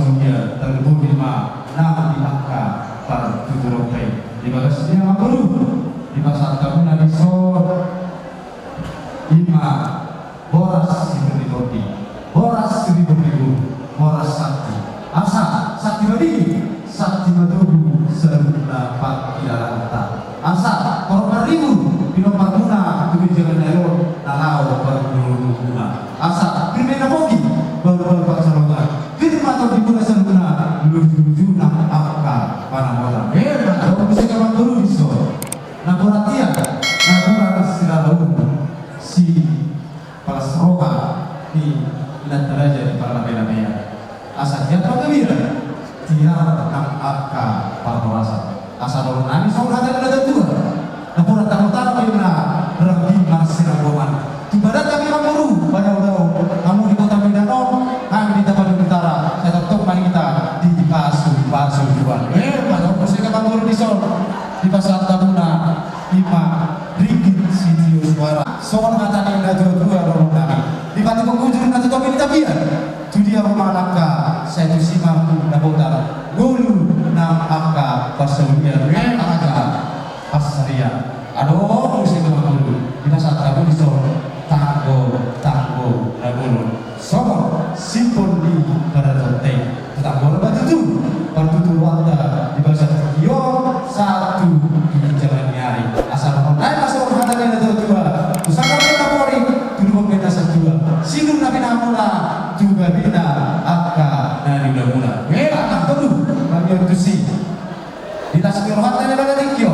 pasonya terlebih lima nam diangka para tuturopai di bagasnya makuru di pasar tamu nabi sor lima boras diberi roti boras ribu boras sakti asa sakti badi sakti madugu serta pak kilaranta asa korban ribu bino parmuna tujuh jangan dayo nalau perlu guna asa primena bogi baru pak salonga firman atau diguna seruna luju nak apa para orang kalau bisa kawan dulu diso nah perhatian nah kurang selalu si Palesroga di Nataraja di Parabena asa dia terkebira dia tentang akka parwarasa asa dorong nani soal ada dua nah pura tamu-tamu yang berarti masih roman ibarat kami mamuru banyak tahu kamu di kota Medan kami di Tapanuli Utara saya tetap mari kita di Pasu jual kalau saya mamuru di Sol di pasar Tabuna 5 ringgit sitio suara soal kata yang ada dua orang kami di batu pengunjung nanti topi di tabian judia memalaka saya tu simaku na utara gulu na akka pasaunya aja pasaria aduh mesti mamuru di pasar Tabuna di Sol tanggo nagulun somor simpon di Baratonte tanggo batutu wanda di bahasa Tokyo satu di jalan nyari asal asal mengatakan ada dua pusaka kita pori dulu pembeda dua sinung nabi namula juga bina akka dari namula anak dulu bagi tusi di tasbih rohatan yang ada Tokyo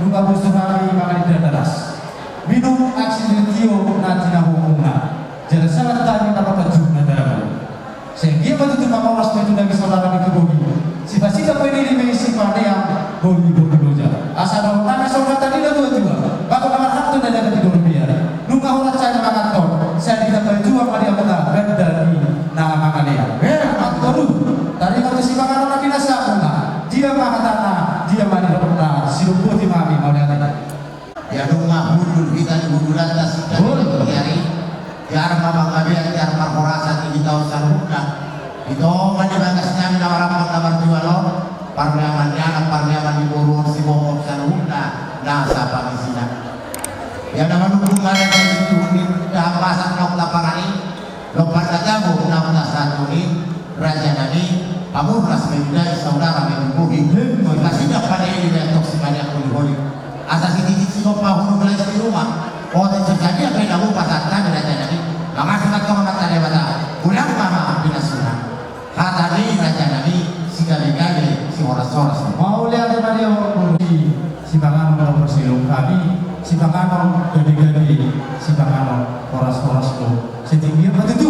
lupa bustuhari makan di daras minum aksidentio natina hukumna jadi sangat tanya apa kejumlah dalam sehingga betul mama was itu lagi saudara itu bogi sifat-sifat ini dimisi pada yang bogi doja asal dong tanah saudara tadi dah dua bakal kamar hantu dan ada tiga rupiah nunggu orang saya mengatur saya tidak berjuang pada yang benar dari nama makan dia aktoru tadi kalau si makan orang tidak sahuna dia makan tanah dia mandi pernah sirup putih mami mau lihat ya rumah hudul kita hudulan tas dari hari biar mama kami biar markorasa di tahun saruna itu mana bagas kami nawar jual parliaman anak parliaman di Borong si bongkok saruna nasa pangisina ya nama hubungan dari situ dah pasang nok lapangan ini lompat katamu nama satu ini raja nani kamu beras menjadi saudara mengubuhi masih dapat ini dan toksi banyak mengubuhi asas ini sih pahulu belajar di rumah oh terjadi apa yang kamu pasarkan raja nani maka sangat kau mata lewat ulang mama binasuna kata ini raja nani si kali-kali si horas-horas mau lihat apa dia si pangan kalau bersilung kami si pangan gede-gede si pangan horas-horas lo setinggi apa itu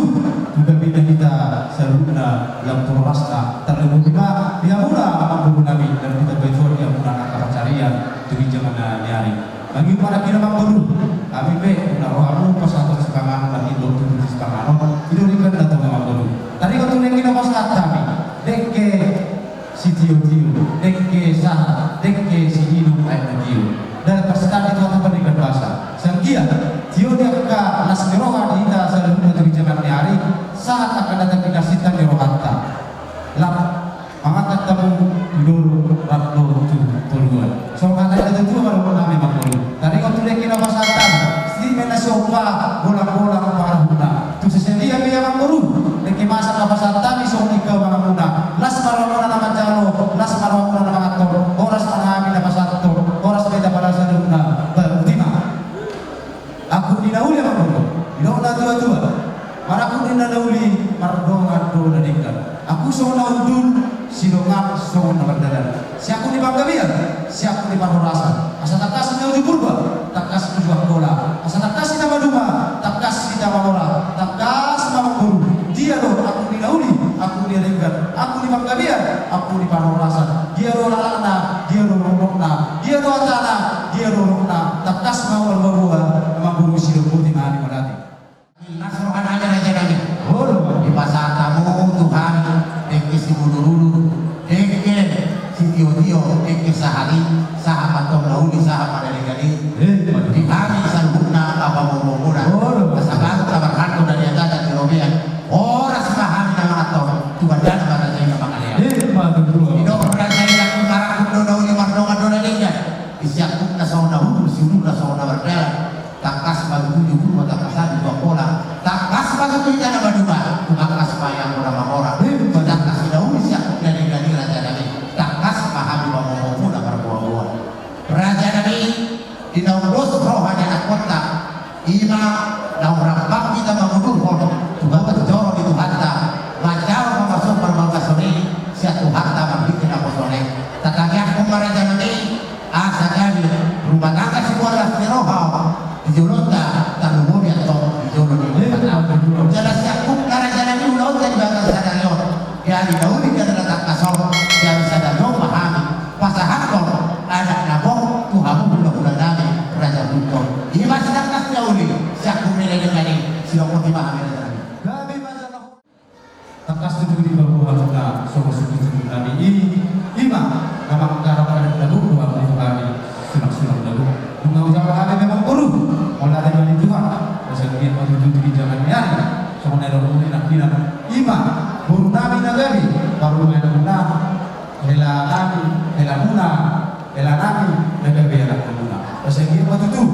juga beda kita seruna yang turasna terlebih lima dia mula mampu nabi dan kita berjuang dia mula akar carian jadi jangan nyari bagi para kira mampu kami be naruh kamu pas atau sepangan lagi dokter di sepangan itu lihat datang mampu tadi waktu lagi nama saat kami dekke si tio dekke sah dekke si hidup ayat tio dan persetan itu apa dengan bahasa sangkia tio dia ke nas roha di kita selalu untuk jangan nyari saat akan datang kita sitan di rohanta lap mengangkat kamu dulu ratlo tujuan so kata itu dua baru kami mampu tadi waktu lagi nama satan si mena sopa bola-bola parahuna tu sesendia biar mampu lagi masa nama satan di sonika mamuna las marona nama jalo las marona nama ator oras menghami nama satu oras beda pada saduna berultima aku dinauli mampu dinauli dua maraku dinauli mardonga do nadika aku sona udul sidonga sona berdadan si aku di bangga biar si aku di parhorasa asa takas menuju purba takas menuju bola asa takas kita maduma takas kita mamora takas mamuru dia do aku dinauli aku diringkat aku di bangga biar aku di parhorasa dia do lalana dia do rokna dia do atana dia do rokna takas mawar babua mamuru sidong putih mani malati nasrohan aja raja nani di pasar tamu Tuhan deki si bulu-bulu deki si tio-tio deki sehari sahabat tong lauli sahabat dari kali di kami salbuna apa murmura pasaban tabar hantu dari atas di robian orang sepaham dengan atau Tuhan dan yang nama orang. Sedangkan Daud siap dari Raja Nabi. Takas pahami bahwa muda berbuah-buah. Raja Nabi di daun dos rohani anak kota. Ima daun rampang kita mengudur Tuhan terjorok itu harta. Wajar memasuk berbangga-soni siap harta membikin aku soleh. Tatangnya aku Raja Nabi. Asa kami rumah tangga sebuah lasmi rohau. Dijolota tanumum yang tol dijolot jelas Yakub karena jalan ini ulah dari bakal sadar yo ya di Daud dia adalah kasar yang sadar yo pahami pasahan kok ada nabong Tuhan bulan nabi raja buton ini masih tak kas Daud Yakub nilai dengan ini siapa pun dipahami Nabi masalah takas itu di bawah kita suku nabi ini lima nama cara pada lalu dua itu kami sunak lalu mengucap kami memang guru mulai dari Tuhan kemudian waktu itu di zaman yang sebenarnya orang nak bilang ima guru nabi nagabi baru mengenal hela nabi nagabi anak muna kemudian waktu itu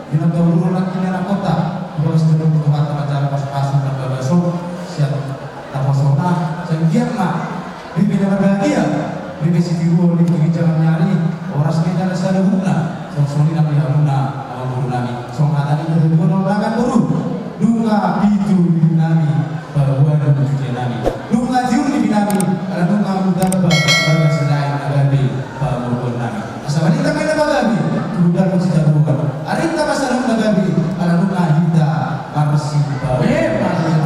di negara dulu lagi anak kota terus terus Tuhan macam pas-pasan dan berbasuk siap taposona sehingga mah bibi berbahagia bibi situ di jalan nyari orang sekitar ada guna sosoni nabi hamuna guru nabi soalnya tadi berdua orang guru dunga itu di nabi bahwa ada tujuan nabi dunga jiur di nabi ada dunga muda bagi selain nabi bahwa nabi asal kita main nabi sudah mesti jagoan hari kita masalah nabi ada dunga kita marsi bahwa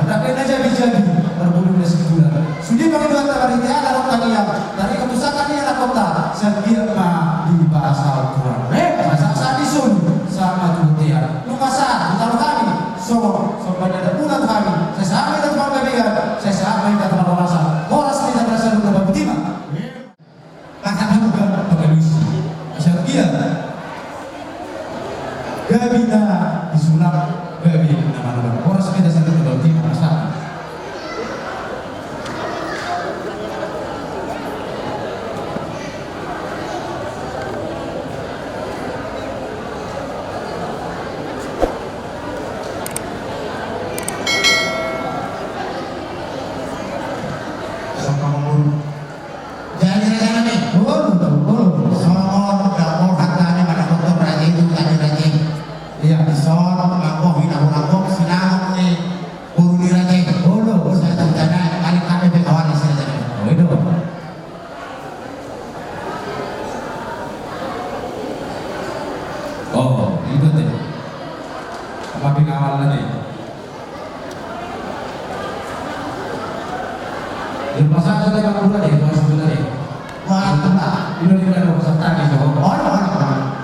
tapi aja jadi berbulu sebulan sudah bagi dua hari ini ada orang yang dari kepusakan dia anak kota sekiranya di bahasa Al-Quran bahasa disun sama Tuhan lu pasar kalau kami so pada bulan kami saya sampai dan berbeda saya sampai dan merasa boras tidak berasa luka berbeda kata juga pengelusi Syarqiyah gabina disulap gabina nama-nama boras tidak satu berbeda masa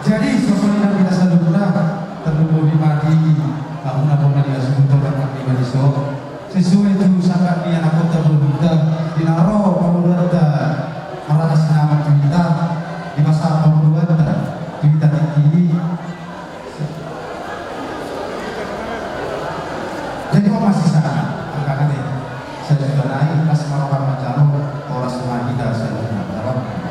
jadi sosok yang kita selalu guna terlalu dimati kamu nak dia sebutkan mati bariso sesuai itu sangat dia nak kota berbuta dinaro pemudata maratas nama kita di masa pemudata kita tinggi jadi masih sana angka saya sudah naik pas mau macam orang semua kita saya